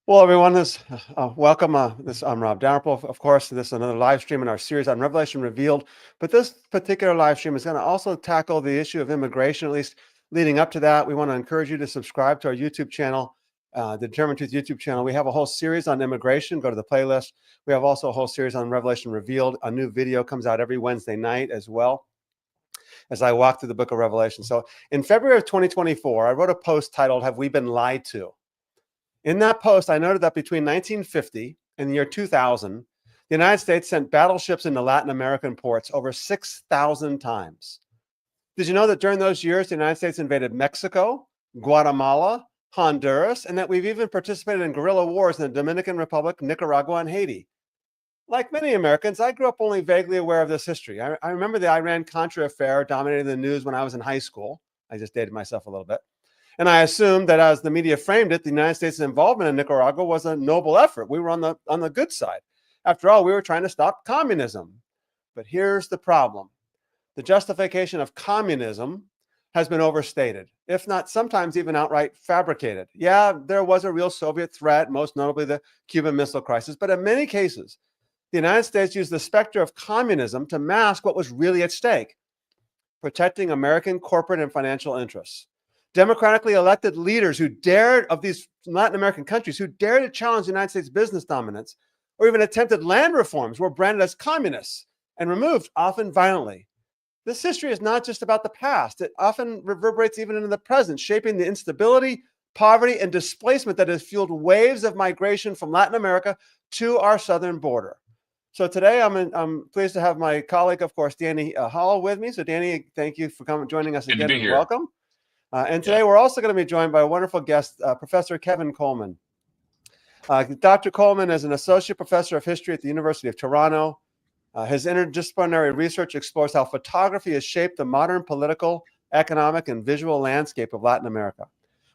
Well, everyone, welcome. I'm Rob Dalrymple. Of course, this is another live stream in our series on Revelation Revealed. But this particular live stream is going to also tackle the issue of immigration, at least leading up to that. We want to encourage you to subscribe to our YouTube channel, the Determinetruth YouTube channel. We have a whole series on immigration. Go to the playlist. We have also a whole series on Revelation Revealed. A new video comes out every Wednesday night as well as I walk through the book of Revelation. So in February of 2024, I wrote a post titled, "Have We Been Lied To?" In that post, I noted that between 1950 and the year 2000, the United States sent battleships into Latin American ports over 6,000 times. Did you know that during those years, the United States invaded Mexico, Guatemala, Honduras, and that we've even participated in guerrilla wars in the Dominican Republic, Nicaragua, and Haiti? Like many Americans, I grew up only vaguely aware of this history. I remember the Iran-Contra affair dominating the news when I was in high school. I just dated myself a little bit. And I assumed that as the media framed it, the United States' involvement in Nicaragua was a noble effort. We were on the good side. After all, we were trying to stop communism. But here's the problem. The justification of communism has been overstated, if not sometimes even outright fabricated. Yeah, there was a real Soviet threat, most notably the Cuban Missile Crisis. But in many cases, the United States used the specter of communism to mask what was really at stake: protecting American corporate and financial interests. Democratically elected leaders who dared, of these Latin American countries, who dared to challenge the United States business dominance or even attempted land reforms were branded as communists and removed, often violently. This history is not just about the past. It often reverberates even into the present, shaping the instability, poverty, and displacement that has fueled waves of migration from Latin America to our southern border. So today I'm pleased to have my colleague, of course, Danny Hall with me. So Danny, thank you for joining us Good again to be and here. welcome. And today we're also going to be joined by a wonderful guest, Professor Kevin Coleman. Dr. Coleman is an associate professor of history at the University of Toronto. His interdisciplinary research explores how photography has shaped the modern political, economic, and visual landscape of Latin America.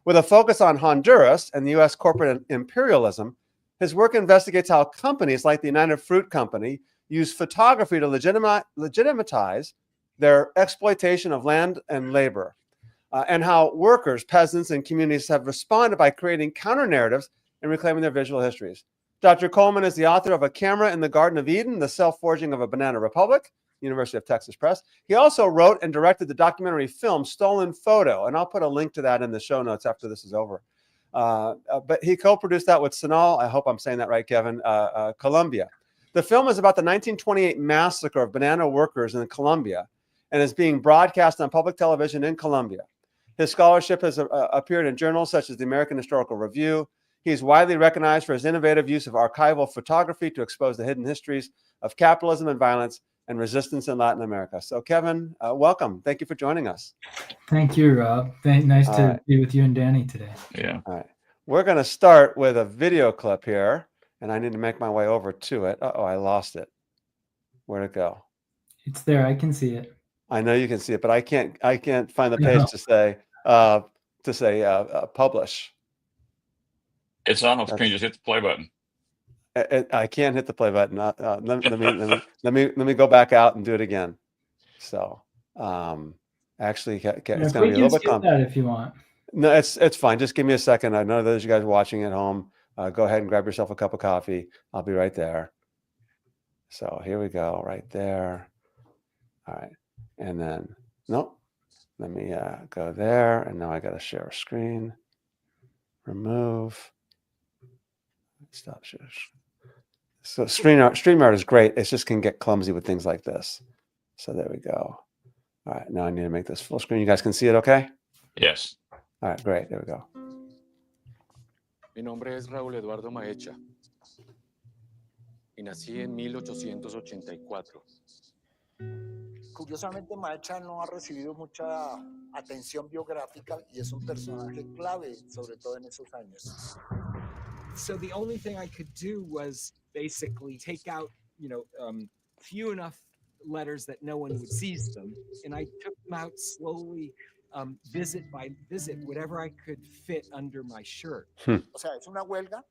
With a focus on Honduras and the U.S. corporate imperialism, his work investigates how companies like the United Fruit Company use photography to legitimatize their exploitation of land and labor. And how workers, peasants, and communities have responded by creating counter-narratives and reclaiming their visual histories. Dr. Coleman is the author of A Camera in the Garden of Eden, The Self-Forging of a Banana Republic, University of Texas Press. He also wrote and directed the documentary film Stolen Photo, and I'll put a link to that in the show notes after this is over. But he co-produced that with Sanal, I hope I'm saying that right, Kevin, Colombia. The film is about the 1928 massacre of banana workers in Colombia and is being broadcast on public television in Colombia. His scholarship has appeared in journals such as the American Historical Review. He's widely recognized for his innovative use of archival photography to expose the hidden histories of capitalism and violence and resistance in Latin America. So, Kevin, welcome. Thank you for joining us. Thank you, Rob. Nice to be with you and Danny today. Yeah. All right. We're going to start with a video clip here, and I need to make my way over to it. Uh-oh, I lost it. Where'd it go? It's there. I can see it. I know you can see it, but I can't find the page to say publish. It's on the screen. Just hit the play button. I can't hit the play button. Let me go back out and do it again. So, actually, it's going to be a little bit complicated. If you want. No, it's fine. Just give me a second. I know those of you guys watching at home. Go ahead and grab yourself a cup of coffee. I'll be right there. So here we go, right there. All right, and then nope. Let me go there, and now I got to share a screen. Remove. Stop share. So StreamYard is great. It just can get clumsy with things like this. So there we go. All right, now I need to make this full screen. You guys can see it okay? Yes. All right, great. There we go. Mi nombre es Raúl Eduardo Maecha y nací en 1884. Curiosamente, Maecha no ha recibido mucha atención biográfica y es un personaje clave, sobre todo en esos años. So the only thing I could do was basically take out, few enough letters that no one would seize them, and I took them out slowly, visit by visit, whatever I could fit under my shirt. O sea, es una huelga.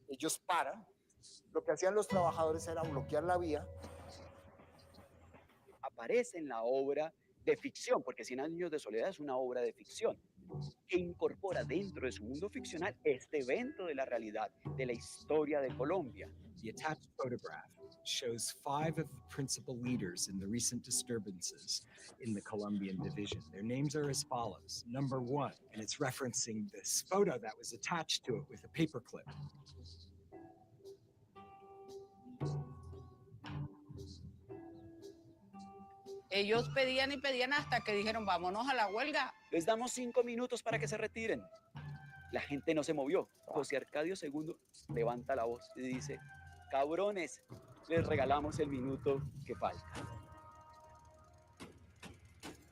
Ellos paran. Lo que hacían los trabajadores era bloquear la vía. Aparece en la obra de ficción, porque 100 años de soledad es una obra de ficción. que incorpora dentro de su mundo ficcional este evento de la realidad, de la historia de Colombia. The attached photograph shows 5 of the principal leaders in the recent disturbances in the Colombian division. Their names are as follows. Number 1, and it's referencing this photo that was attached to it with a paperclip. Ellos pedían y pedían hasta que dijeron, vámonos a la huelga. Les damos 5 minutos para que se retiren. La gente no se movió. José Arcadio II levanta la voz y dice, cabrones, les regalamos el minuto que falta.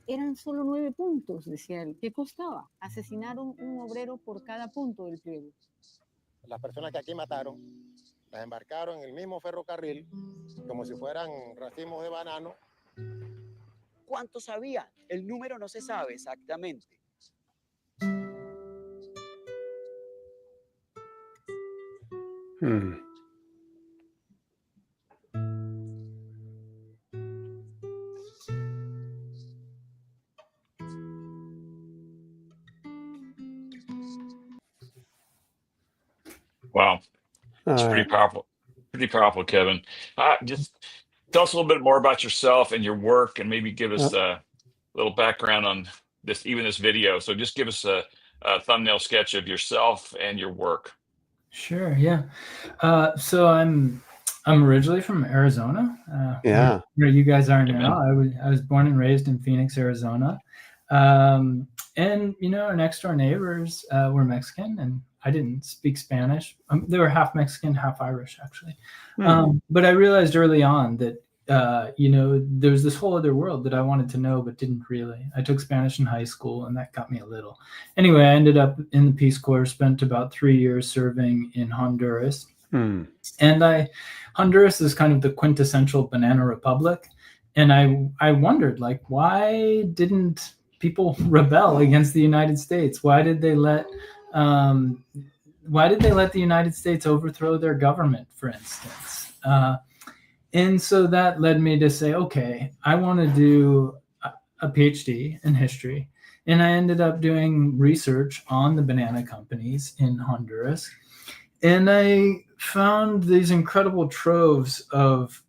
Eran solo 9 puntos, decía él. ¿Qué costaba? Asesinaron un obrero por cada punto del pliego. Las personas que aquí mataron, las embarcaron en el mismo ferrocarril, como si fueran racimos de banano. ¿Cuántos había? El número no se sabe exactamente. Wow. It's pretty powerful. Pretty powerful, Kevin. Just tell us a little bit more about yourself and your work, and maybe give us a little background on this, even this video. So just give us a thumbnail sketch of yourself and your work. Sure. Yeah. So I'm originally from Arizona. Where you guys are now. I was born and raised in Phoenix, Arizona. And our next door neighbors were Mexican, and I didn't speak Spanish. They were half Mexican, half Irish, actually. But I realized early on that there was this whole other world that I wanted to know, but didn't really. I took Spanish in high school, and that got me a little. Anyway, I ended up in the Peace Corps, spent about 3 years serving in Honduras. And Honduras is kind of the quintessential banana republic. And I wondered, like, why didn't people rebel against the United States? Why did they let the United States overthrow their government, for instance? And so that led me to say, okay, I want to do a PhD in history. And I ended up doing research on the banana companies in Honduras. And I found these incredible troves of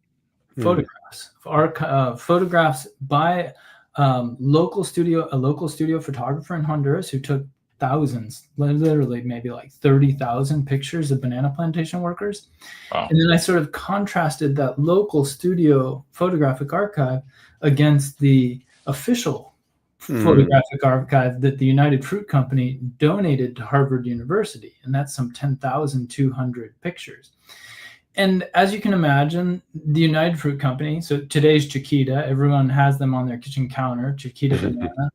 photographs, photographs by a local studio photographer in Honduras who took thousands, literally maybe like 30,000 pictures of banana plantation workers. Wow. And then I sort of contrasted that local studio photographic archive against the official photographic archive that the United Fruit Company donated to Harvard University. And that's some 10,200 pictures. And as you can imagine, the United Fruit Company, so today's Chiquita, everyone has them on their kitchen counter, Chiquita banana,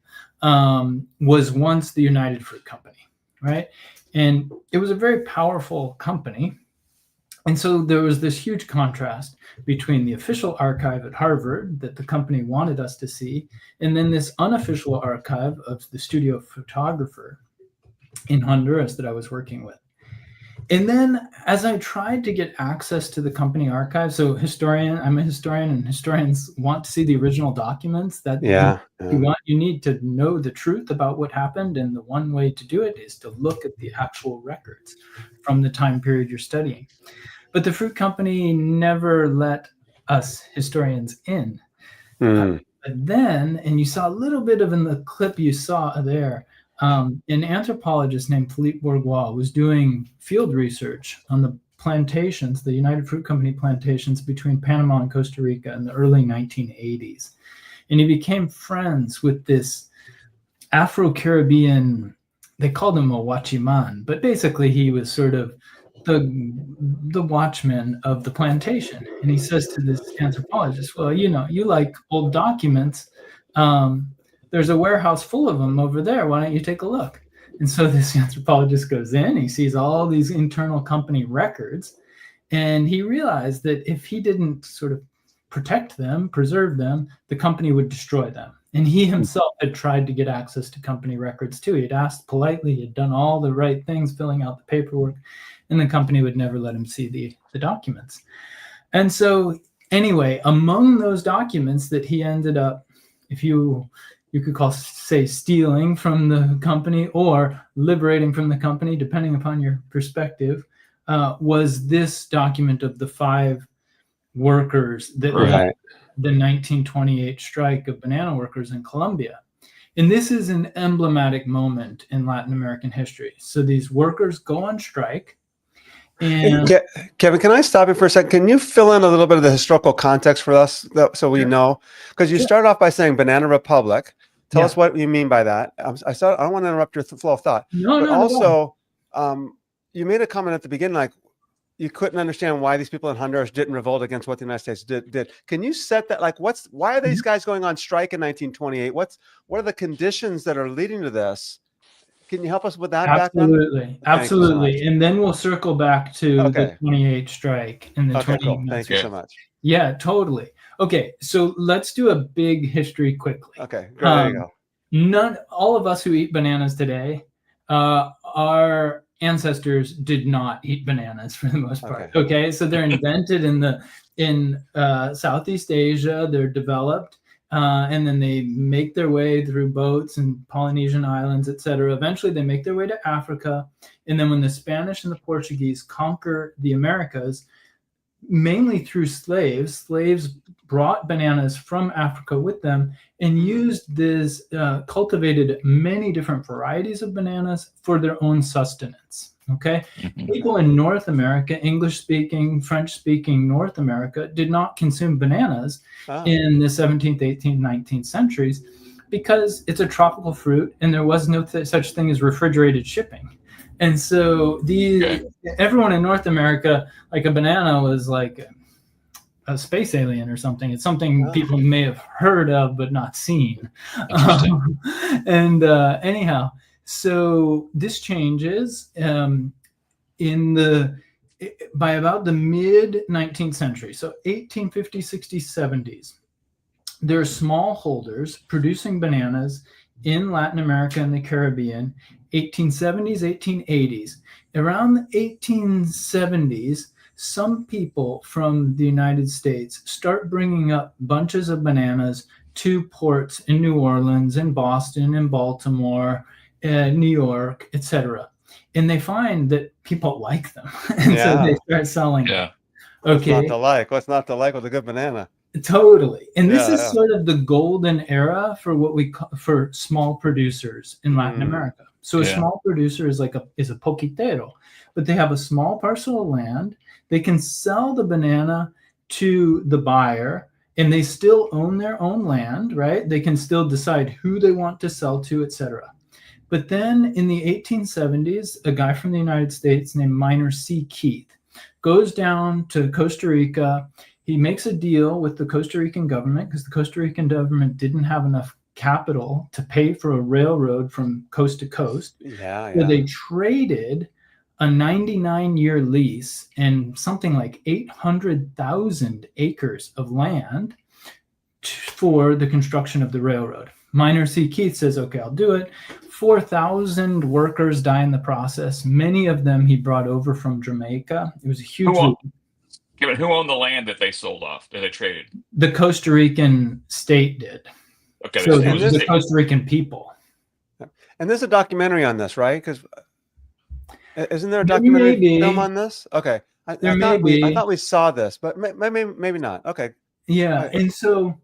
was once the United Fruit Company, right? And it was a very powerful company. And so there was this huge contrast between the official archive at Harvard that the company wanted us to see, and then this unofficial archive of the studio photographer in Honduras that I was working with. And then as I tried to get access to the company archive, so I'm a historian, and historians want to see the original documents that you need to know the truth about what happened. And the one way to do it is to look at the actual records from the time period you're studying. But the fruit company never let us historians in. But then, and you saw a little bit of in the clip you saw there, an anthropologist named Philippe Bourgois was doing field research on the plantations, the United Fruit Company plantations between Panama and Costa Rica in the early 1980s. And he became friends with this Afro-Caribbean, they called him a Wachiman, but basically he was sort of the watchman of the plantation. And he says to this anthropologist, well, you like old documents. There's a warehouse full of them over there. Why don't you take a look? And so this anthropologist goes in, he sees all these internal company records, and he realized that if he didn't sort of protect them, preserve them, the company would destroy them. And he himself had tried to get access to company records too. He had asked politely, he had done all the right things, filling out the paperwork, and the company would never let him see the documents. And so anyway, among those documents that he ended up, if you you could say stealing from the company or liberating from the company, depending upon your perspective, was this document of the 5 workers that led the 1928 strike of banana workers in Colombia. And this is an emblematic moment in Latin American history. So these workers go on strike. And Kevin, can I stop you for a second? Can you fill in a little bit of the historical context for us so we know? Because you start off by saying Banana Republic. Tell us what you mean by that. I don't want to interrupt your flow of thought. But also, you made a comment at the beginning, like you couldn't understand why these people in Honduras didn't revolt against what the United States did. Can you set that? Like, why are these guys going on strike in 1928? What are the conditions that are leading to this? Can you help us with that background? Absolutely. And then we'll circle back to the 28 strike and the 28. Cool. Thank you so much. Yeah, totally. Okay, so let's do a big history quickly. Okay, there you go. All of us who eat bananas today, our ancestors did not eat bananas for the most part. Okay, so they're invented in Southeast Asia. They're developed. And then they make their way through boats and Polynesian islands, etc. Eventually, they make their way to Africa. And then when the Spanish and the Portuguese conquer the Americas, mainly through slaves brought bananas from Africa with them and used this, cultivated many different varieties of bananas for their own sustenance. Okay, people in North America, English-speaking, French-speaking North America, did not consume bananas in the 17th, 18th, 19th centuries because it's a tropical fruit and there was no such thing as refrigerated shipping. And so everyone in North America, like a banana was like a space alien or something. It's something people may have heard of but not seen. Anyhow. So this changes by about the mid 19th century. So 1850s, 60s, 70s. There are smallholders producing bananas in Latin America and the Caribbean. 1870s, 1880s. Around the 1870s, some people from the United States start bringing up bunches of bananas to ports in New Orleans, in Boston, in Baltimore, New York, etc. And they find that people like them. And so they start selling them. Okay. What's not to like with a good banana? Totally. And this is sort of the golden era for what we call for small producers in Latin America. So a small producer is a poquitero, but they have a small parcel of land. They can sell the banana to the buyer and they still own their own land, right? They can still decide who they want to sell to, etc. But then in the 1870s, a guy from the United States named Minor C. Keith goes down to Costa Rica. He makes a deal with the Costa Rican government because the Costa Rican government didn't have enough capital to pay for a railroad from coast to coast. So they traded a 99-year lease and something like 800,000 acres of land for the construction of the railroad. Minor C. Keith says, okay, I'll do it. 4,000 workers die in the process. Many of them he brought over from Jamaica. It was a huge... Who owned the land that they sold off, that they traded? The Costa Rican state did. Okay, so the Costa Rican people. And there's a documentary on this, right? Because isn't there a documentary film on this? Okay, I thought we saw this, but maybe not. Okay. Yeah, and so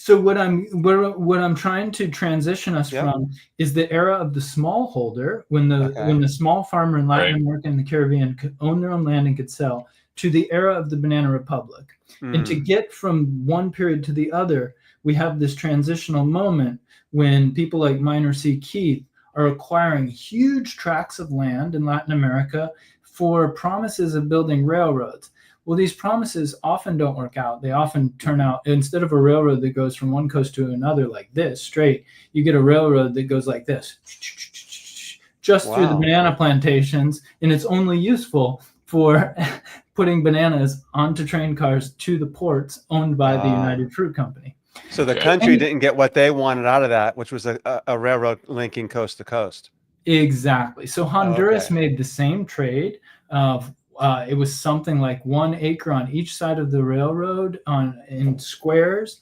what I'm trying to transition us from is the era of the smallholder, when the small farmer in Latin America and the Caribbean could own their own land and could sell, to the era of the Banana Republic. And to get from one period to the other, we have this transitional moment when people like Minor C. Keith are acquiring huge tracts of land in Latin America for promises of building railroads. Well, these promises often don't work out. They often turn out, instead of a railroad that goes from one coast to another like this, straight, you get a railroad that goes like this, just through the banana plantations, and it's only useful for putting bananas onto train cars to the ports owned by the United Fruit Company. So the country didn't get what they wanted out of that, which was a railroad linking coast to coast. Exactly. So Honduras made the same trade of it was something like 1 acre on each side of the railroad in squares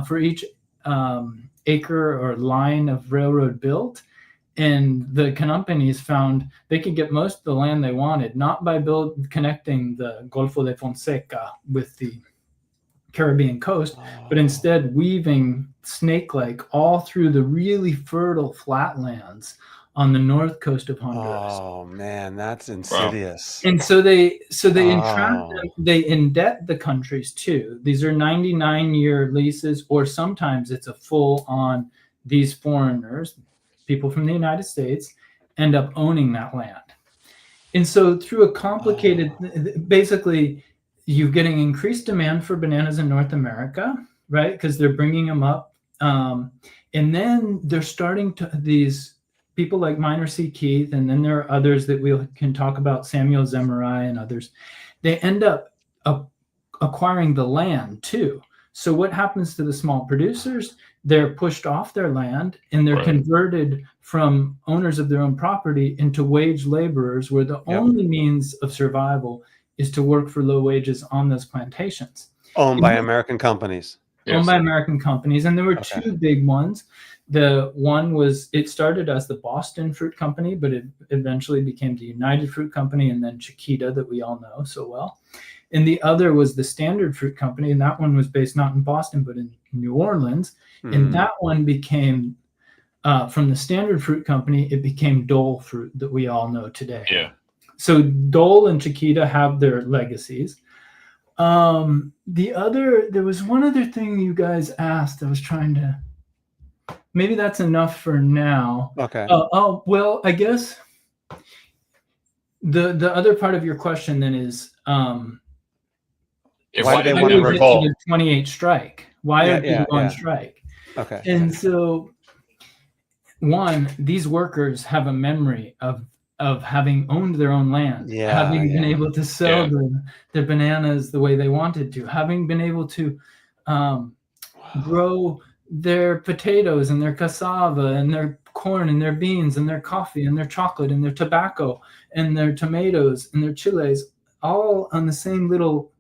for each acre or line of railroad built. And the companies found they could get most of the land they wanted, not by connecting the Golfo de Fonseca with the Caribbean coast, but instead weaving snake-like all through the really fertile flatlands on the north coast of Honduras. Oh man, that's insidious. And so they entrap them, they indebt the countries too. These are 99-year leases, or sometimes it's a full-on, these foreigners, people from the United States, end up owning that land. And so through a complicated, basically, you're getting increased demand for bananas in North America, right? Because they're bringing them up. And then they're starting to, these people like Minor C. Keith, and then there are others that we can talk about, Samuel Zemerai and others. They end up acquiring the land too. So what happens to the small producers? They're pushed off their land and they're converted from owners of their own property into wage laborers, where the only means of survival is to work for low wages on those plantations. Owned by American companies. Owned by American companies. And there were two big ones. The one was, it started as the Boston Fruit Company, but it eventually became the United Fruit Company, and then Chiquita, that we all know so well. And the other was the Standard Fruit Company, and that one was based not in Boston, but in New Orleans. And that one became, from the Standard Fruit Company, it became Dole Fruit that we all know today. Yeah. So Dole and Chiquita have their legacies. The other, there was one other thing you guys asked. I was trying to, maybe that's enough for now. Okay. Well, I guess the other part of your question then is, why do they want to revolt? The 28 strike. Why are people on strike? Okay. And so, one, these workers have a memory of having owned their own land, having been able to sell their bananas the way they wanted to, having been able to grow their potatoes and their cassava and their corn and their beans and their coffee and their chocolate and their tobacco and their tomatoes and their chiles, all on the same little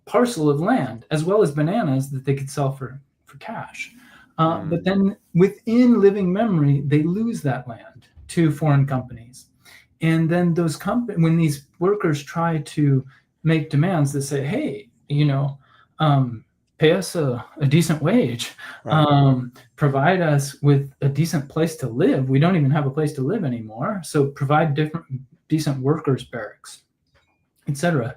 parcel of land, as well as bananas that they could sell for cash. But then within living memory, they lose that land to foreign companies. And then those when these workers try to make demands that say, hey, pay us a decent wage, provide us with a decent place to live. We don't even have a place to live anymore. So provide decent workers' barracks, etc.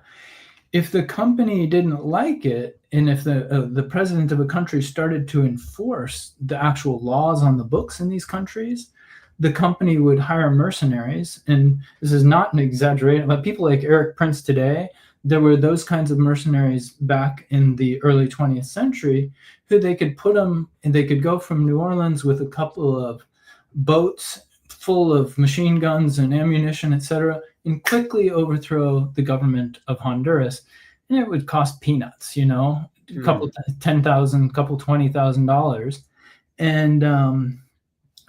If the company didn't like it, and if the president of a country started to enforce the actual laws on the books in these countries, the company would hire mercenaries. And this is not an exaggeration, but people like Eric Prince today, there were those kinds of mercenaries back in the early 20th century who they could put them, and they could go from New Orleans with a couple of boats full of machine guns and ammunition, etc., and quickly overthrow the government of Honduras. And it would cost peanuts, a couple $10,000, couple $20,000.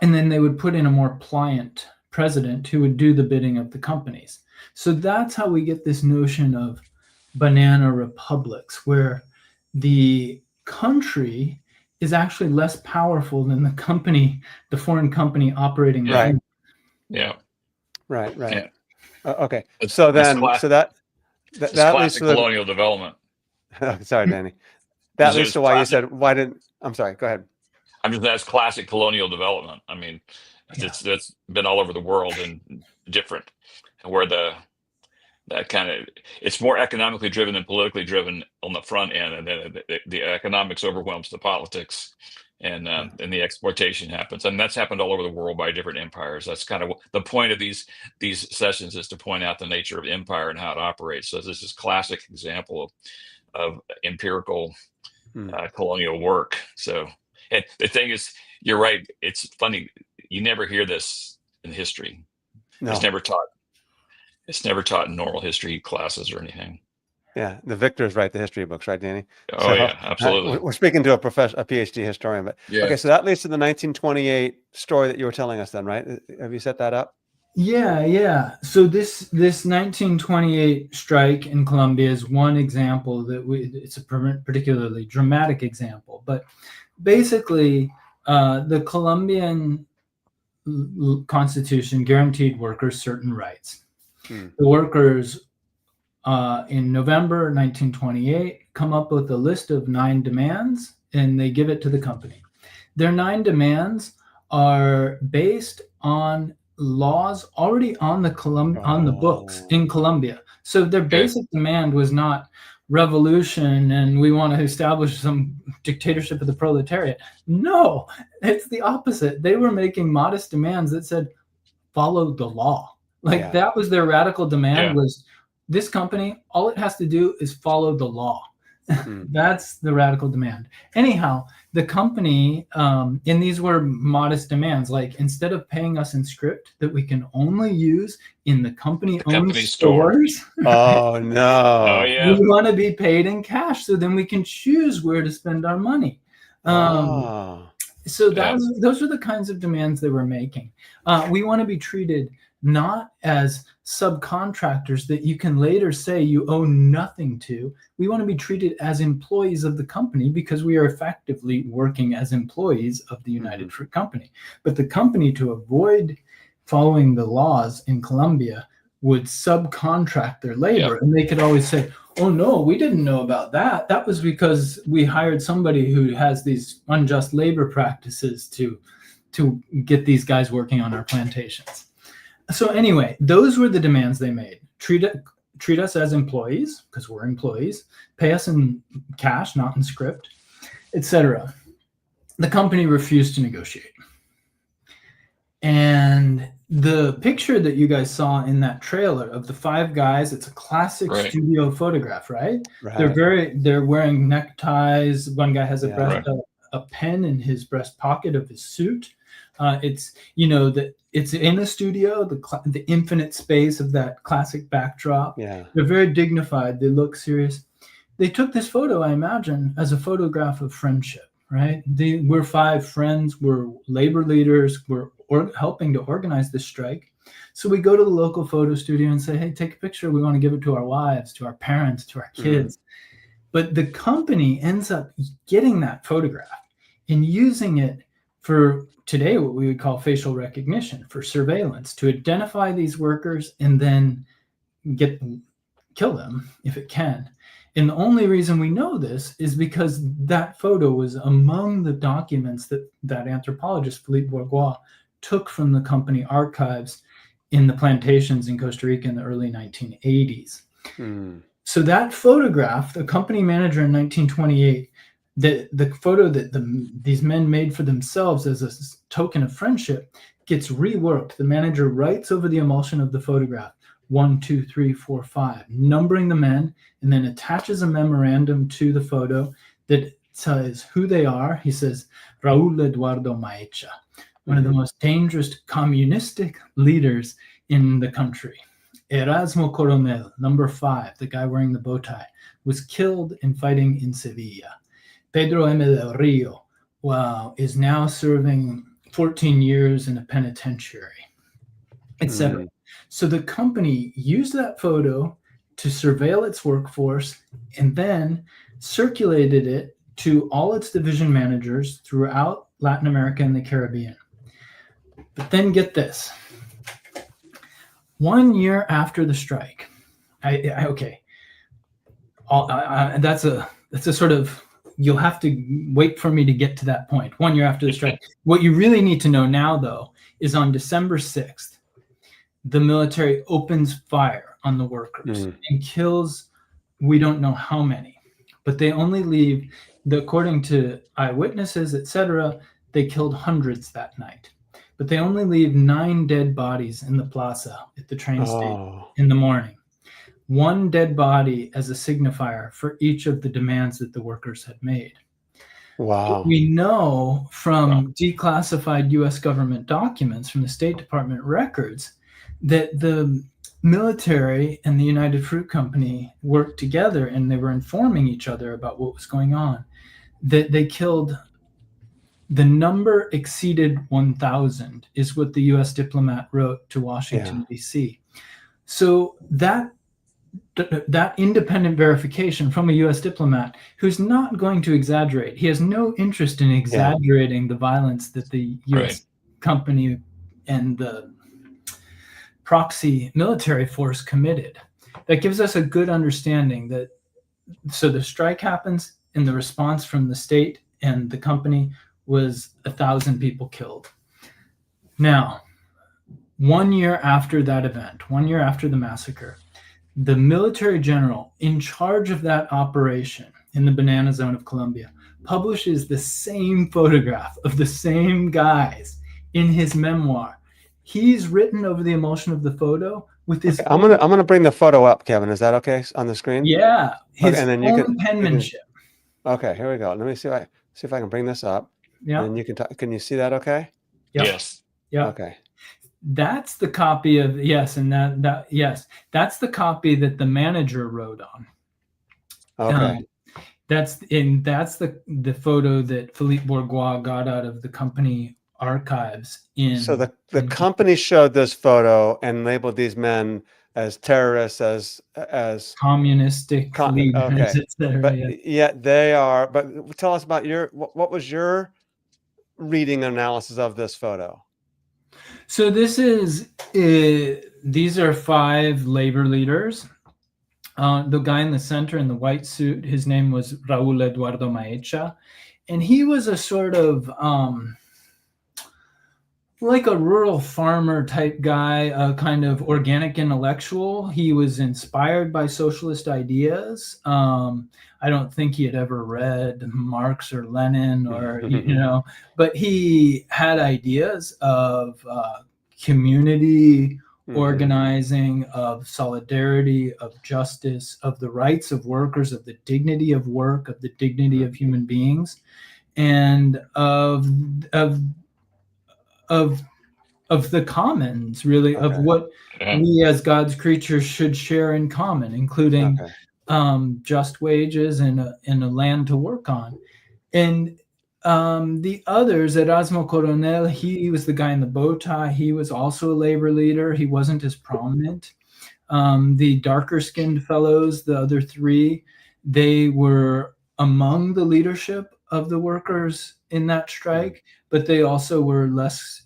And then they would put in a more pliant president who would do the bidding of the companies. So that's how we get this notion of banana republics, where the country is actually less powerful than the foreign company operating. Right. Yeah. Right. Yeah. Okay. So then, that leads to colonial development. Sorry, Danny. That leads to why you said, I'm sorry, go ahead. I'm just, that's classic colonial development. I mean, that's been all over the world and different, where it's more economically driven than politically driven on the front end, and then the economics overwhelms the politics, and the exploitation happens. And that's happened all over the world by different empires. That's kind of the point of these sessions, is to point out the nature of empire and how it operates. So this is classic example of empirical colonial work. So, and the thing is, you're right. It's funny. You never hear this in history. No. It's never taught. It's never taught in normal history classes or anything. Yeah, the victors write the history books, right, Danny? Oh, yeah, absolutely. We're speaking to a PhD historian, but okay. So that leads to the 1928 story that you were telling us, then, right? Have you set that up? Yeah. So this 1928 strike in Colombia is one example it's a particularly dramatic example, but basically The Colombian Constitution guaranteed workers certain rights. The workers in November 1928 come up with a list of 9 demands, and they give it to the company. Their 9 demands are based on laws already on the books in Colombia. So their basic demand was not revolution and we want to establish some dictatorship of the proletariat. No, it's the opposite. They were making modest demands that said, follow the law. Like that was their radical demand was this company, all it has to do is follow the law. That's the radical demand. Anyhow, the company, and these were modest demands, like instead of paying us in script that we can only use in the company-owned stores. Oh, no. Oh, yeah. We want to be paid in cash so then we can choose where to spend our money. So those are the kinds of demands they were making. We want to be treated not as subcontractors that you can later say you owe nothing to. We want to be treated as employees of the company because we are effectively working as employees of the United Fruit Company. But the company, to avoid following the laws in Colombia, would subcontract their labor. And they could always say, oh, no, we didn't know about that. That was because we hired somebody who has these unjust labor practices to get these guys working on our plantations. So anyway, those were the demands they made. Treat us as employees, because we're employees. Pay us in cash, not in script, etc. The company refused to negotiate. And the picture that you guys saw in that trailer of the 5 guys, it's a classic studio photograph, right? They're wearing neckties. One guy has a pen in his breast pocket of his suit. It's it's in the studio, the infinite space of that classic backdrop. They're very dignified. They look serious. They took this photo, I imagine, as a photograph of friendship, right? We're 5 friends. We're labor leaders. We're helping to organize this strike. So we go to the local photo studio and say, hey, take a picture. We want to give it to our wives, to our parents, to our kids. But the company ends up getting that photograph and using it for today what we would call facial recognition, for surveillance, to identify these workers and then kill them if it can. And the only reason we know this is because that photo was among the documents that anthropologist Philippe Bourgois took from the company archives in the plantations in Costa Rica in the early 1980s. So that photograph, the company manager in 1928, the photo that these men made for themselves as a token of friendship gets reworked. The manager writes over the emulsion of the photograph 1, 2, 3, 4, 5, numbering the men, and then attaches a memorandum to the photo that says who they are. He says, Raúl Eduardo Maecha, one of the most dangerous communistic leaders in the country. Erasmo Coronel, number 5, the guy wearing the bow tie, was killed in fighting in Sevilla. Pedro M. del Rio is now serving 14 years in a penitentiary, etc. So the company used that photo to surveil its workforce and then circulated it to all its division managers throughout Latin America and the Caribbean. But then get this. 1 year after the strike, that's a sort of, you'll have to wait for me to get to that point. 1 year after the strike. What you really need to know now, though, is on December 6th, the military opens fire on the workers and kills, we don't know how many, but they only leave, according to eyewitnesses, etc., they killed hundreds that night. But they only leave 9 dead bodies in the plaza at the train station in the morning. 1 dead body as a signifier for each of the demands that the workers had made. Wow. We know from declassified U.S. government documents, from the State Department records, that the military and the United Fruit Company worked together and they were informing each other about what was going on. That they killed, the number exceeded 1,000 is what the U.S. diplomat wrote to Washington, D.C. So that that independent verification from a U.S. diplomat who's not going to exaggerate. He has no interest in exaggerating the violence that the U.S. company and the proxy military force committed. That gives us a good understanding that, so the strike happens, and the response from the state and the company was 1,000 people killed. Now, 1 year after that event, 1 year after the massacre, the military general in charge of that operation in the Banana Zone of Colombia publishes the same photograph of the same guys in his memoir. He's written over the emulsion of the photo with his. Okay, I'm gonna bring the photo up, Kevin. Is that okay on the screen? Yeah, his and then own penmanship. Okay, here we go. Let me see if I can bring this up. Yeah. And you can can you see that? Okay. Yep. Yes. Yeah. Okay. That's the copy of that's the copy that the manager wrote on. Okay. That's the photo that Philippe Bourgois got out of the company archives in. So the company showed this photo and labeled these men as terrorists, as communistic leaders, etc. But yet they are. But tell us about what was your reading analysis of this photo? So this is these are 5 labor leaders. The guy in the center in the white suit, his name was Raúl Eduardo Maecha, and he was a sort of like a rural farmer type guy, a kind of organic intellectual. He was inspired by socialist ideas. I don't think he had ever read Marx or Lenin or, but he had ideas of community organizing, of solidarity, of justice, of the rights of workers, of the dignity of work, of the dignity of human beings, and of the commons, really, of what we as God's creatures should share in common, including just wages and a land to work on. And the others, Erasmo Coronel, he was the guy in the bow tie. He was also a labor leader. He wasn't as prominent. The darker skinned fellows, the other 3, they were among the leadership of the workers in that strike, but they also were less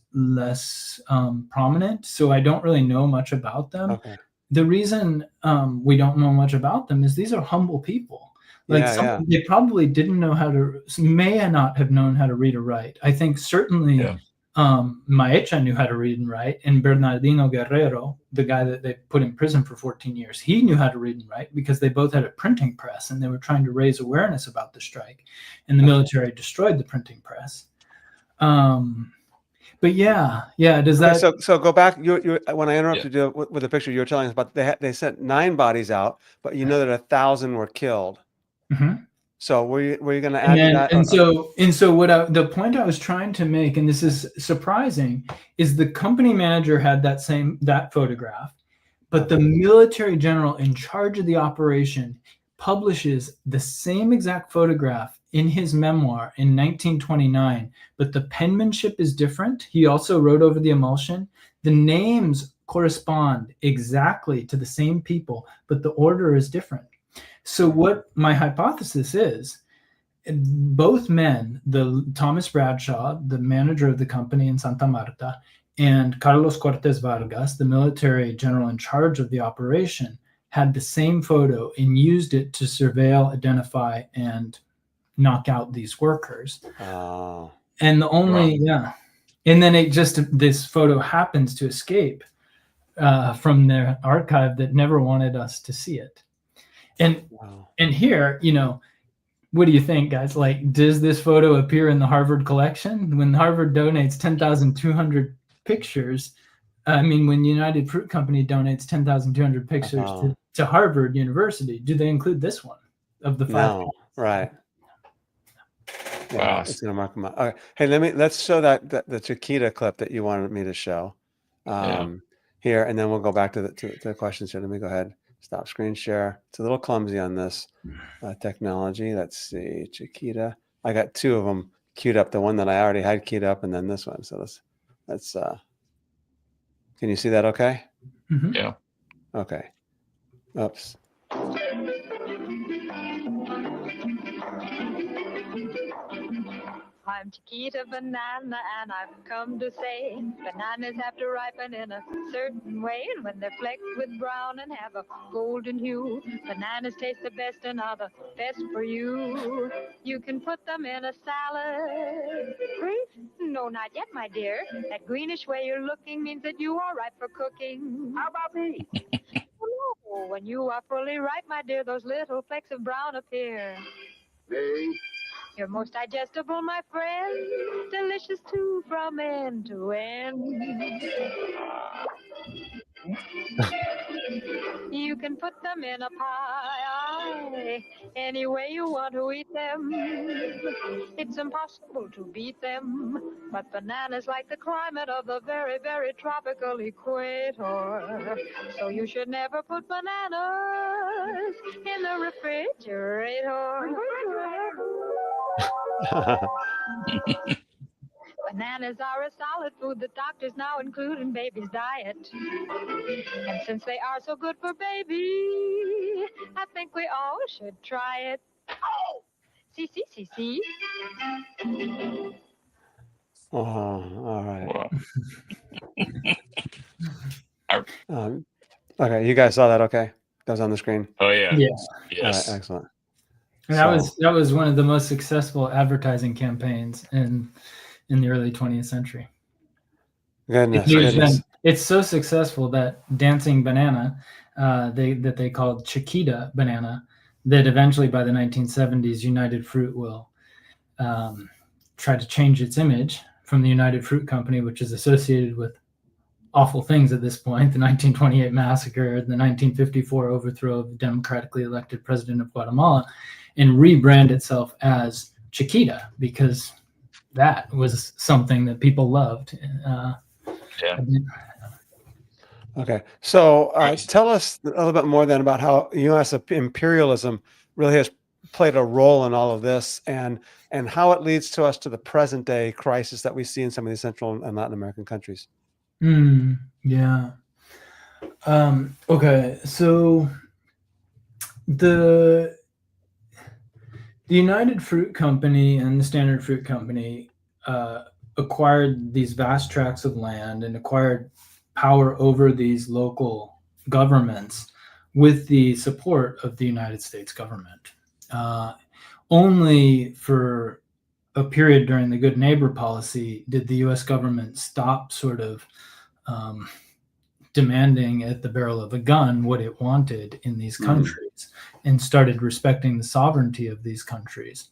prominent. So I don't really know much about them. The reason we don't know much about them is these are humble people. They probably didn't know may not have known how to read or write. I think certainly Maecha knew how to read and write, and Bernardino Guerrero, the guy that they put in prison for 14 years, he knew how to read and write because they both had a printing press and they were trying to raise awareness about the strike, and the military destroyed the printing press. But does that? So go back. You when I interrupted you with the picture, you were telling us about they sent 9 bodies out, but you know that 1,000 were killed. Mm-hmm. So were you going to add to that? So what the point I was trying to make, and this is surprising, is the company manager had that photograph, but the military general in charge of the operation publishes the same exact photograph in his memoir in 1929, but the penmanship is different. He also wrote over the emulsion. The names correspond exactly to the same people, but the order is different. So what my hypothesis is, both men, Thomas Bradshaw, the manager of the company in Santa Marta, and Carlos Cortés Vargas, the military general in charge of the operation, had the same photo and used it to surveil, identify, and knock out these workers. And the only and then this photo happens to escape from their archive that never wanted us to see it. And here, what do you think, guys? Like, does this photo appear in the Harvard collection? When Harvard donates 10,200 pictures, when United Fruit Company donates 10,200 pictures to Harvard University, do they include this one of the 5? No, right. Yeah, it's going to mark them out. Okay. Hey, let's show the Chiquita clip that you wanted me to show here, and then we'll go back to the questions here. Let me go ahead. Stop screen share. It's a little clumsy on this technology. Let's see, Chiquita. I got 2 of them queued up. The one that I already had queued up, and then this one. So let's. Can you see that? Okay. Mm-hmm. Yeah. Okay. Oops. I'm Chiquita Banana, and I've come to say bananas have to ripen in a certain way, and when they're flecked with brown and have a golden hue, bananas taste the best and are the best for you. You can put them in a salad. Green? No, not yet, my dear. That greenish way you're looking means that you are ripe for cooking. How about me? Oh, when you are fully ripe, my dear, those little flecks of brown appear. You're most digestible, my friend. Delicious too from end to end. You can put them in a pie, any way you want to eat them. It's impossible to beat them. But bananas like the climate of the very, very tropical equator. So you should never put bananas in the refrigerator. Bananas are a solid food that doctors now include in baby's diet. And since they are so good for baby, I think we all should try it. Oh! See? Oh, all right. Okay, you guys saw that, okay? That was on the screen. Oh, yeah. Yes. All right, excellent. And that was one of the most successful advertising campaigns in the early 20th century. Goodness. It's so successful that Dancing Banana, that they called Chiquita Banana, that eventually by the 1970s, United Fruit will try to change its image from the United Fruit Company, which is associated with awful things at this point, the 1928 massacre, the 1954 overthrow of the democratically elected president of Guatemala, and rebrand itself as Chiquita, because that was something that people loved. Okay, so tell us a little bit more then about how U.S. imperialism really has played a role in all of this, and how it leads to us to the present day crisis that we see in some of these Central and Latin American countries. Yeah. Okay, so the United Fruit Company and the Standard Fruit Company acquired these vast tracts of land and acquired power over these local governments with the support of the United States government. Only for a period during the Good Neighbor policy did the U.S. government stop sort of demanding at the barrel of a gun what it wanted in these countries and started respecting the sovereignty of these countries.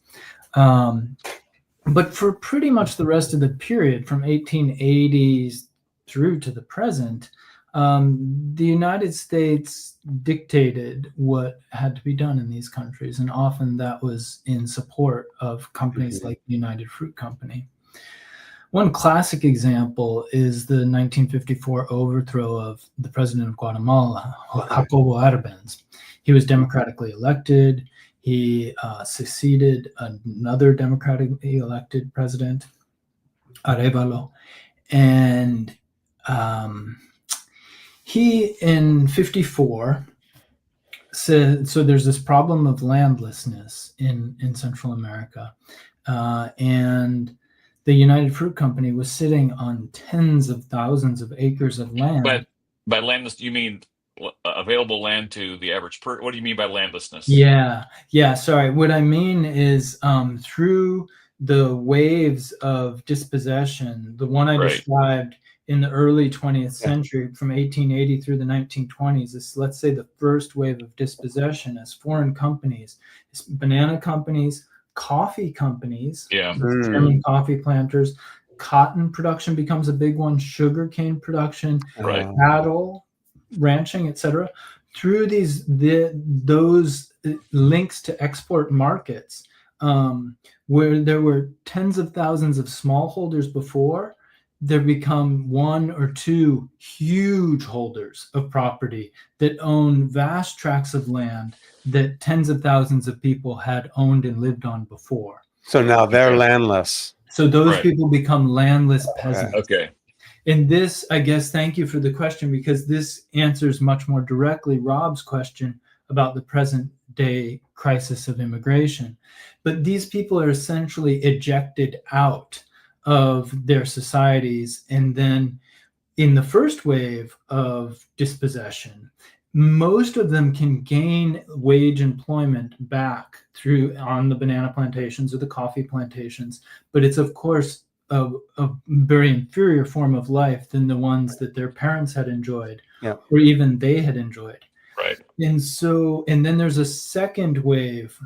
But for pretty much the rest of the period from 1880s through to the present, the United States dictated what had to be done in these countries, and often that was in support of companies like the United Fruit Company. One classic example is the 1954 overthrow of the president of Guatemala, Jacobo Arbenz. He was democratically elected. He succeeded another democratically elected president, Arevalo, and he in 54 said, so there's this problem of landlessness in Central America, and the United Fruit Company was sitting on tens of thousands of acres of land. But by landless, you mean available land to the average person? What do you mean by landlessness? Yeah. Sorry. What I mean is through the waves of dispossession, the one I described in the early 20th century from 1880 through the 1920s is, let's say, the first wave of dispossession as foreign companies, banana companies, coffee companies, German coffee planters, cotton production becomes a big one, sugarcane production, cattle ranching, etc. Through those links to export markets, where there were tens of thousands of smallholders before, there become one or two huge holders of property that own vast tracts of land that tens of thousands of people had owned and lived on before. So now they're landless. So those people become landless peasants. Okay. And this, I guess, thank you for the question, because this answers much more directly Rob's question about the present day crisis of immigration. But these people are essentially ejected out of their societies. And then in the first wave of dispossession, most of them can gain wage employment back through on the banana plantations or the coffee plantations. But it's, of course, a very inferior form of life than the ones that their parents had enjoyed, or even they had enjoyed. Right. And then there's a second wave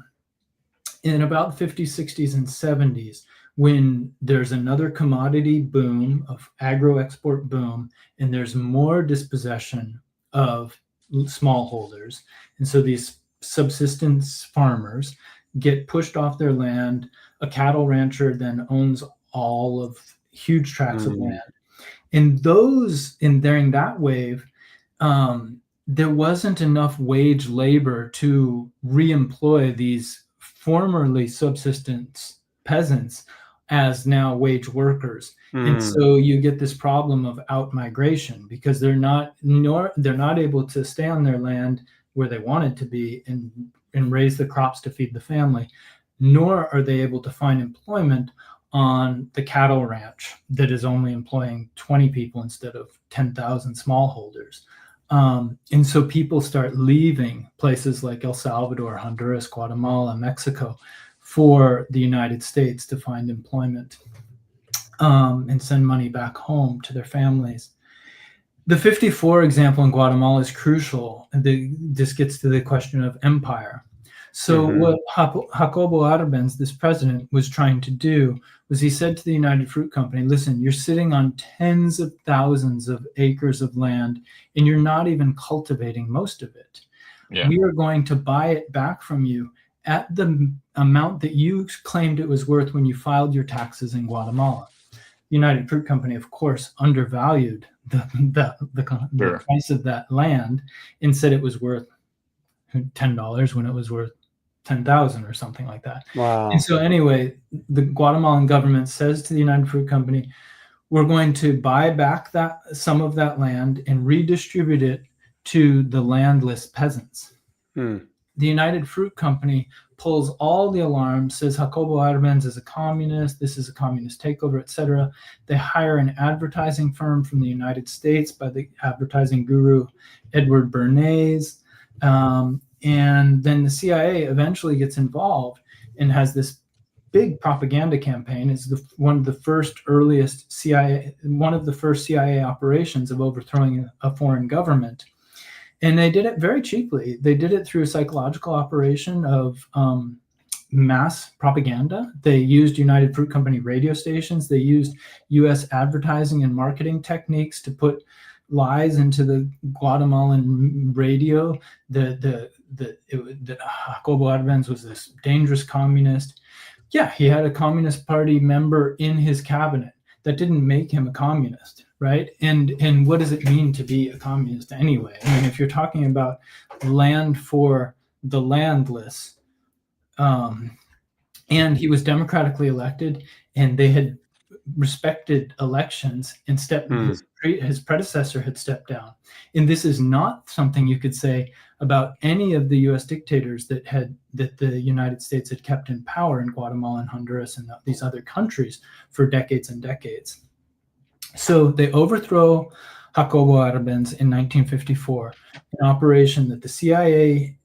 in about the 50s, 60s, and 70s, when there's another commodity boom, of agro-export boom, and there's more dispossession of smallholders. And so these subsistence farmers get pushed off their land. A cattle rancher then owns all of huge tracts of land. And during that wave, there wasn't enough wage labor to reemploy these formerly subsistence peasants as now wage workers. And so you get this problem of out-migration, because they're not able to stay on their land where they wanted to be and raise the crops to feed the family, nor are they able to find employment on the cattle ranch that is only employing 20 people instead of 10,000 smallholders. And so people start leaving places like El Salvador, Honduras, Guatemala, Mexico for the United States to find employment and send money back home to their families. The 54 example in Guatemala is crucial. This gets to the question of empire. So what Jacobo Arbenz, this president, was trying to do was he said to the United Fruit Company, listen, you're sitting on tens of thousands of acres of land and you're not even cultivating most of it. Yeah. We are going to buy it back from you at the amount that you claimed it was worth when you filed your taxes in Guatemala. United Fruit Company, of course, undervalued the price of that land and said it was worth $10 when it was worth 10,000 or something like that. Wow. And so anyway, the Guatemalan government says to the United Fruit Company, we're going to buy back some of that land and redistribute it to the landless peasants. The United Fruit Company pulls all the alarms, says Jacobo Arbenz is a communist, this is a communist takeover, etc. They hire an advertising firm from the United States by the advertising guru Edward Bernays. And then the CIA eventually gets involved and has this big propaganda campaign. It's one of the first CIA operations of overthrowing a foreign government. And they did it very cheaply. They did it through a psychological operation of mass propaganda. They used United Fruit Company radio stations. They used U.S. advertising and marketing techniques to put lies into the Guatemalan radio that Jacobo Arbenz was this dangerous communist. Yeah, he had a Communist Party member in his cabinet. That didn't make him a communist, right? And what does it mean to be a communist anyway? I mean, if you're talking about land for the landless, and he was democratically elected, and they had respected elections and his predecessor had stepped down. And this is not something you could say about any of the U.S. dictators that the United States had kept in power in Guatemala and Honduras and these other countries for decades and decades. So they overthrow Jacobo Arbenz in 1954, an operation that the CIA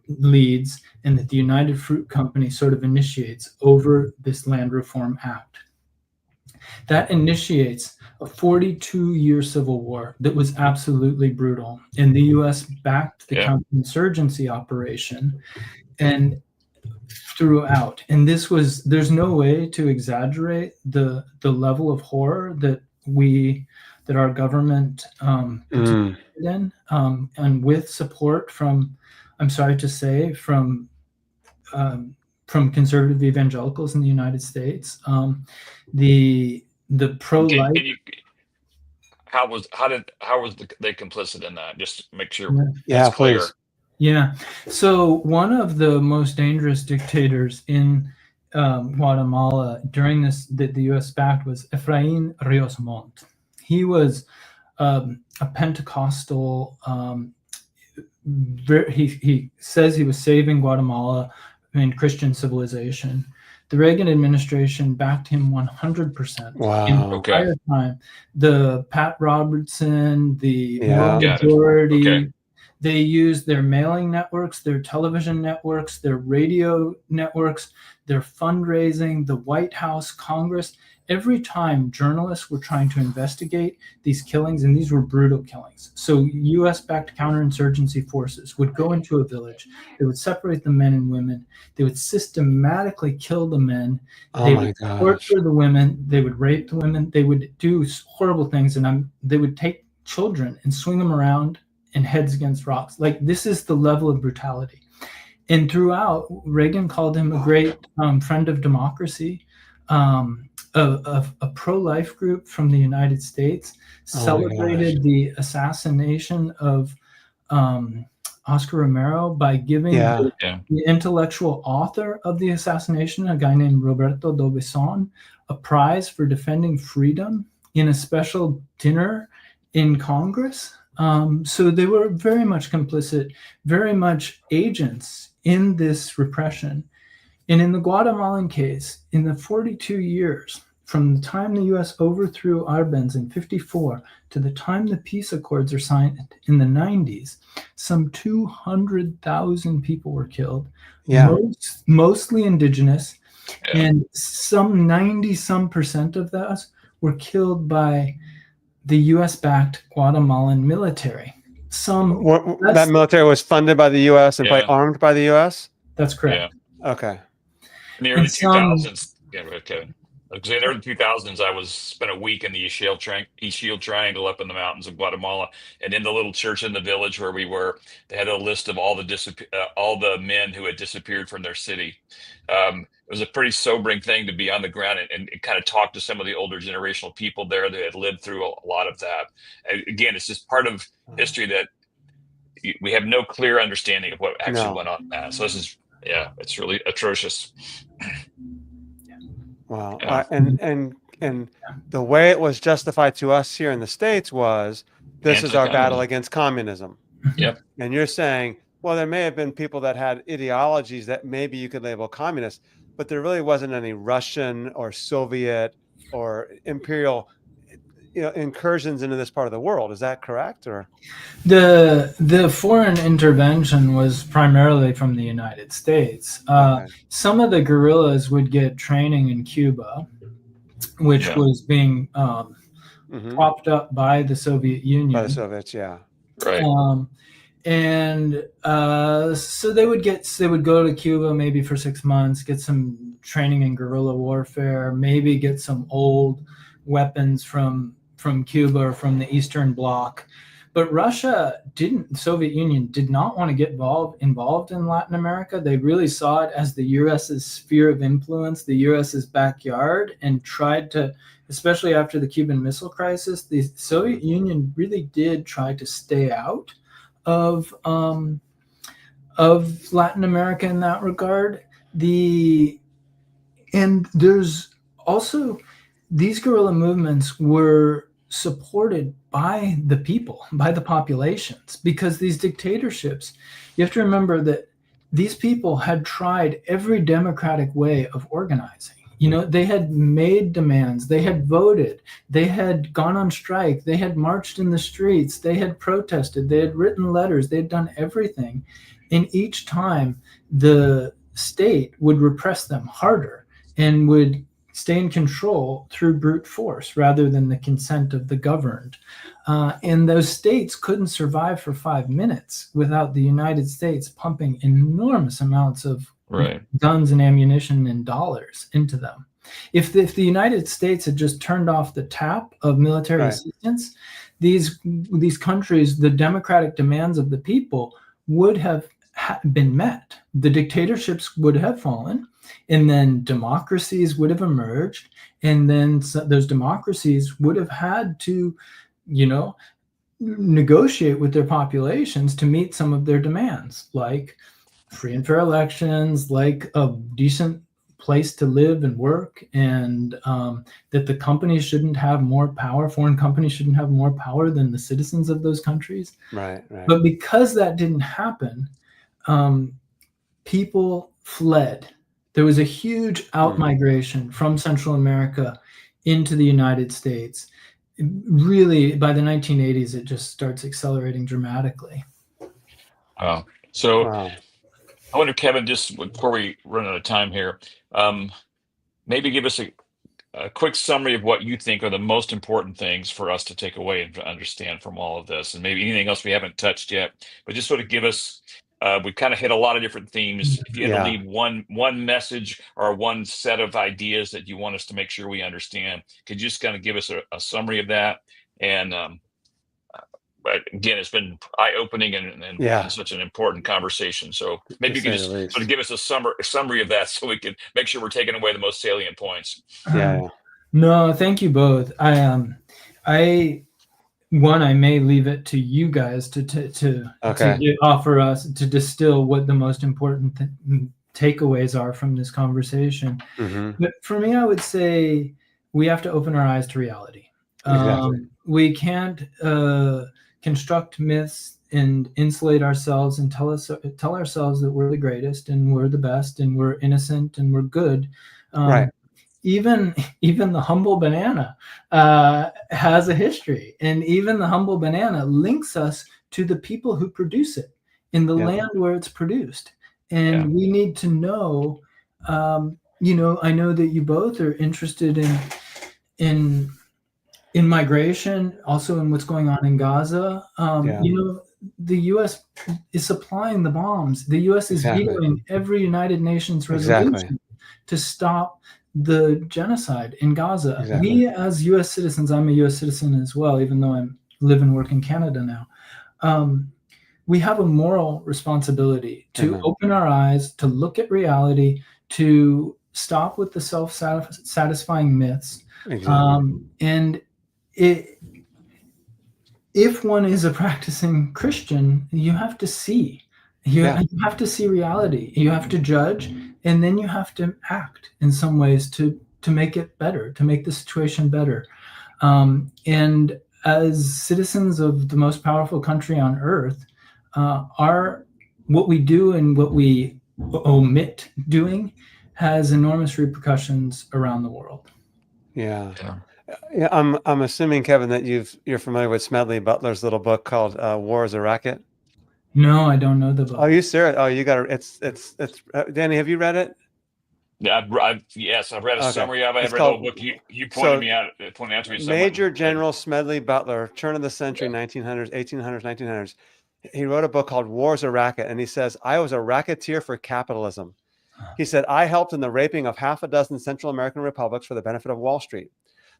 leads and that the United Fruit Company sort of initiates over this Land Reform Act. That initiates a 42-year civil war that was absolutely brutal. And the U.S. backed the counterinsurgency operation and throughout. And there's no way to exaggerate the level of horror that our government participated in, and with support from, I'm sorry to say, from conservative evangelicals in the United States. The pro-life. How was they complicit in that? Just to make sure. Yeah, clear. please. Yeah. So one of the most dangerous dictators in Guatemala during this that the U.S. backed was Efraín Ríos Montt. He was a Pentecostal. He says he was saving Guatemala and Christian civilization. The Reagan administration backed him 100%. Wow. In the entire time. The Pat Robertson, the Yeah. majority, they used their mailing networks, their television networks, their radio networks, their fundraising, the White House, Congress. Every time journalists were trying to investigate these killings, and these were brutal killings. So US-backed counterinsurgency forces would go into a village. They would separate the men and women. They would systematically kill the men. They would torture the women. They would rape the women. They would do horrible things. And they would take children and swing them around and heads against rocks. Like, this is the level of brutality. And throughout, Reagan called him a great friend of democracy. A pro-life group from the United States celebrated the assassination of Oscar Romero by giving the intellectual author of the assassination, a guy named Roberto D'Aubuisson, a prize for defending freedom in a special dinner in Congress. So they were very much complicit, very much agents in this repression. And in the Guatemalan case, in the 42 years, from the time the U.S. overthrew Arbenz in 54 to the time the peace accords are signed in the 90s, some 200,000 people were killed, mostly indigenous, and some 90% of those were killed by the U.S.-backed Guatemalan military. That military was funded by the U.S. and probably armed by the U.S.? That's correct. Yeah. Okay. In the early 2000s, Kevin. Because in the early 2000s, I spent a week in the East Shield Triangle up in the mountains of Guatemala, and in the little church in the village where we were, they had a list of all the men who had disappeared from their city. It was a pretty sobering thing to be on the ground and kind of talk to some of the older generational people there that had lived through a lot of that. And again, it's just part of history that we have no clear understanding of what actually went on. So this is, it's really atrocious. Wow. And the way it was justified to us here in the States was, this is our battle against communism. Yep. And you're saying, well, there may have been people that had ideologies that maybe you could label communist, but there really wasn't any Russian or Soviet or imperial incursions into this part of the world. Is that correct? Or the foreign intervention was primarily from the United States. Some of the guerrillas would get training in Cuba, which was being propped up by the Soviet Union. By the Soviets, yeah. Right. So they would go to Cuba maybe for 6 months, get some training in guerrilla warfare, maybe get some old weapons from Cuba or from the Eastern Bloc. But the Soviet Union did not want to get involved in Latin America. They really saw it as the US's sphere of influence, the US's backyard, and tried to, especially after the Cuban Missile Crisis, the Soviet Union really did try to stay out of Latin America in that regard. And there's also, these guerrilla movements were supported by the people, by the populations, because these dictatorships, you have to remember that these people had tried every democratic way of organizing. They had made demands, they had voted, they had gone on strike, they had marched in the streets, they had protested, they had written letters, they had done everything. And each time the state would repress them harder and would stay in control through brute force rather than the consent of the governed. And those states couldn't survive for 5 minutes without the United States pumping enormous amounts of guns and ammunition and dollars into them. If the United States had just turned off the tap of military assistance, these countries, the democratic demands of the people would have been met. The dictatorships would have fallen, and then democracies would have emerged, and then those democracies would have had to, negotiate with their populations to meet some of their demands, like free and fair elections, like a decent place to live and work, and that the companies shouldn't have more power, foreign companies shouldn't have more power than the citizens of those countries. Right, right. But because that didn't happen, people fled. There was a huge out-migration from Central America into the United States. Really, by the 1980s, it just starts accelerating dramatically. So Wow. I wonder, Kevin, just before we run out of time here, maybe give us a quick summary of what you think are the most important things for us to take away and to understand from all of this, and maybe anything else we haven't touched yet, but just sort of give us, we've kind of hit a lot of different themes. If you had to leave one message or one set of ideas that you want us to make sure we understand, could you just kind of give us a summary of that? And but again, it's been eye-opening and such an important conversation. So maybe you could just sort of give us a summary of that, so we can make sure we're taking away the most salient points. No, thank you both. I may leave it to you guys to offer us to distill what the most important takeaways are from this conversation. But for me, I would say we have to open our eyes to reality. We can't construct myths and insulate ourselves and tell ourselves that we're the greatest and we're the best and we're innocent and we're good. Even the humble banana has a history, and even the humble banana links us to the people who produce it in the land where it's produced. And we need to know, I know that you both are interested in migration, also in what's going on in Gaza. The U.S. is supplying the bombs. The U.S. is vetoing every United Nations resolution to stop the genocide in Gaza. We, as U.S. citizens, I'm a U.S. citizen as well, even though I live and work in Canada now. We have a moral responsibility to open our eyes, to look at reality, to stop with the self-satisfying myths. And if one is a practicing Christian, you have to see. You have to see reality. You have to judge, and then you have to act in some ways to make it better, to make the situation better. And as citizens of the most powerful country on earth, what we do and what we omit doing has enormous repercussions around the world. I'm assuming, Kevin, that you're familiar with Smedley Butler's little book called War is a Racket. No, I don't know the book. Oh, you serious? Oh, you got it. It's Danny, have you read it? Yeah, I've read a summary of it. I've read the whole book. You pointed out to me. Major General Smedley Butler, turn of the century, 1900s, 1800s, 1900s. He wrote a book called War is a Racket, and he says, I was a racketeer for capitalism. He said, I helped in the raping of half a dozen Central American republics for the benefit of Wall Street.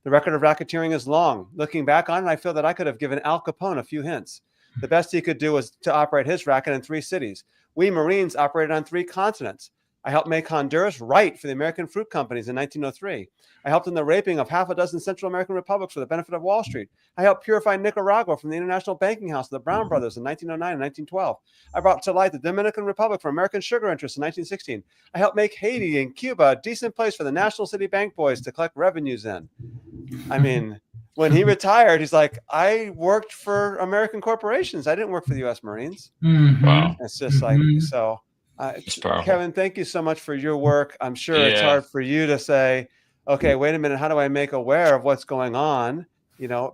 The record of racketeering is long. Looking back on it, I feel that I could have given Al Capone a few hints. The best he could do was to operate his racket in 3 cities. We Marines operated on 3 continents. I helped make Honduras right for the American fruit companies in 1903. I helped in the raping of half a dozen Central American republics for the benefit of Wall Street. I helped purify Nicaragua from the International Banking House of the Brown Brothers in 1909 and 1912. I brought to light the Dominican Republic for American sugar interests in 1916. I helped make Haiti and Cuba a decent place for the National City Bank boys to collect revenues in. I mean, when he retired, he's like, I worked for American corporations. I didn't work for the U.S. Marines. Wow. It's just like, so... Kevin, thank you so much for your work. I'm sure it's hard for you to say, okay, wait a minute, how do I make aware of what's going on?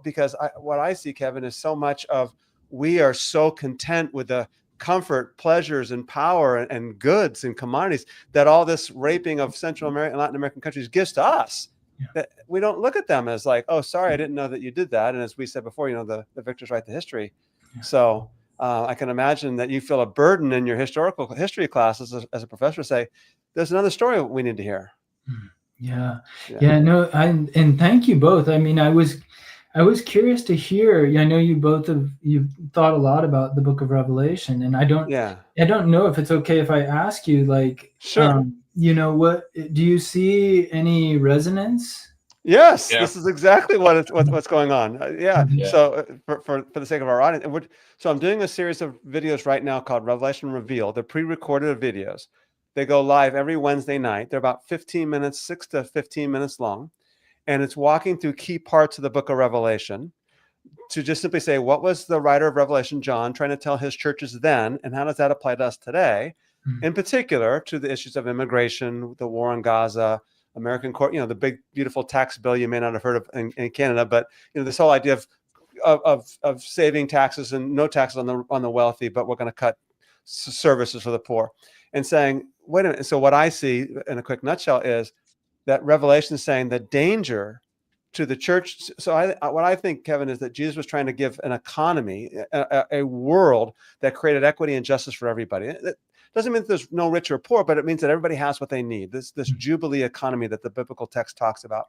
Because what I see, Kevin, is so much of we are so content with the comfort, pleasures, and power and goods and commodities that all this raping of Central American and Latin American countries gives to us. That we don't look at them as like, oh, sorry, I didn't know that you did that. And as we said before, the victors write the history. So I can imagine that you feel a burden in your historical history classes as a professor, say, there's another story we need to hear. No, and thank you both. I mean, I was curious to hear. I know you've thought a lot about the Book of Revelation, and I don't know if it's okay if I ask you, like, sure. What do you see any resonance? Yes, this is exactly what's going on. So for the sake of our audience, so I'm doing a series of videos right now called Revelation Revealed. They're pre-recorded videos. They go live every Wednesday night. They're about 15 minutes, 6 to 15 minutes long. And it's walking through key parts of the book of Revelation to just simply say, what was the writer of Revelation, John, trying to tell his churches then? And how does that apply to us today? In particular, to the issues of immigration, the war in Gaza, American court, the big, beautiful tax bill you may not have heard of in Canada, but this whole idea of saving taxes and no taxes on the wealthy, but we're going to cut services for the poor, and saying, wait a minute. So what I see in a quick nutshell is that Revelation is saying the danger to the church. So what I think, Kevin, is that Jesus was trying to give an economy, a world that created equity and justice for everybody. It doesn't mean that there's no rich or poor, but it means that everybody has what they need. This Jubilee economy that the biblical text talks about.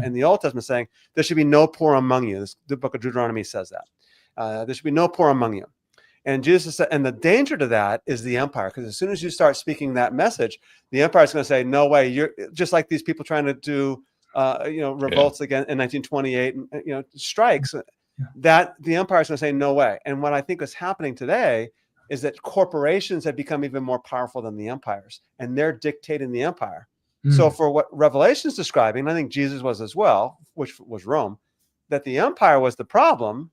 In the Old Testament saying, there should be no poor among you. The book of Deuteronomy says that. There should be no poor among you. And Jesus said, and the danger to that is the empire, because as soon as you start speaking that message, the empire is going to say, no way. You're just like these people trying to do revolts again in 1928, and strikes. That the empire is going to say no way. And what I think is happening today is that corporations have become even more powerful than the empires, and they're dictating the empire. So for what Revelation is describing, and I think Jesus was as well, which was Rome, that the empire was the problem.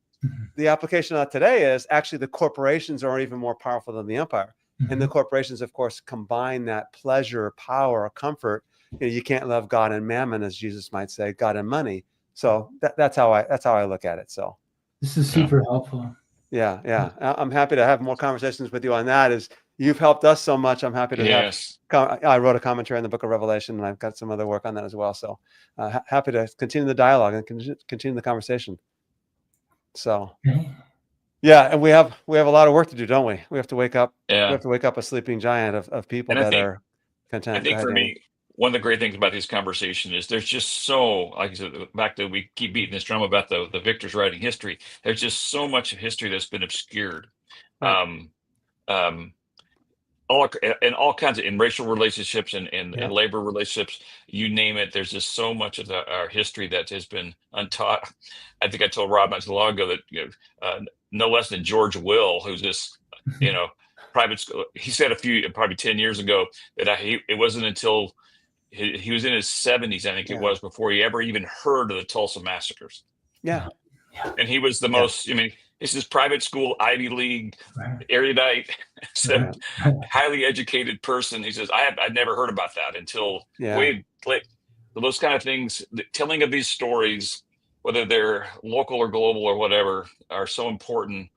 The application of that today is actually the corporations are even more powerful than the empire. And the corporations, of course, combine that pleasure, power, comfort. You can't love God and mammon, as Jesus might say, God and money. So that's how I look at it. So this is super helpful. Yeah. I'm happy to have more conversations with you on that. As you've helped us so much, I'm happy to have. I wrote a commentary on the book of Revelation, and I've got some other work on that as well. So happy to continue the dialogue and continue the conversation. So yeah, and we have a lot of work to do, don't we? We have to wake up. Yeah. We have to wake up a sleeping giant of people that are content. I think for me, one of the great things about this conversation is there's just so, like I said, back to we keep beating this drum about the victors writing history. There's just so much of history that's been obscured. Right. All kinds of in racial relationships and labor relationships, you name it. There's just so much of our history that has been untaught. I think I told Rob not too long ago that no less than George Will, who's this private school, he said probably 10 years ago that it wasn't until he was in his 70s, I think it was, before he ever even heard of the Tulsa massacres. Yeah. And he was the most, this is private school, Ivy League, erudite, highly educated person. He says, I'd never heard about that until way late. So those kind of things, the telling of these stories, whether they're local or global or whatever, are so important,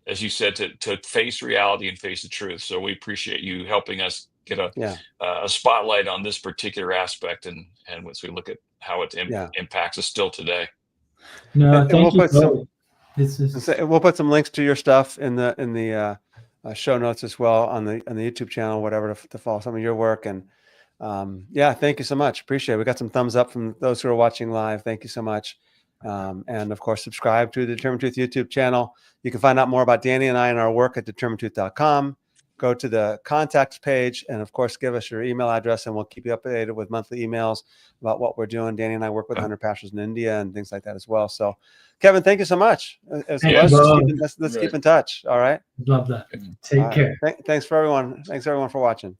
as you said, to face reality and face the truth. So we appreciate you helping us get a spotlight on this particular aspect, and once we look at how it impacts us still today. No, thank you. We'll put some links to your stuff in the show notes as well on the YouTube channel, whatever, to follow some of your work. And thank you so much. Appreciate it. We got some thumbs up from those who are watching live. Thank you so much. And of course, subscribe to the Determinetruth YouTube channel. You can find out more about Danny and I and our work at determinetruth.com. Go to the contacts page, and of course, give us your email address, and we'll keep you updated with monthly emails about what we're doing. Danny and I work with 100 pastors in India and things like that as well. So, Kevin, thank you so much. Let's keep in touch. All right. Love that. Take care. Thanks for everyone. Thanks everyone for watching.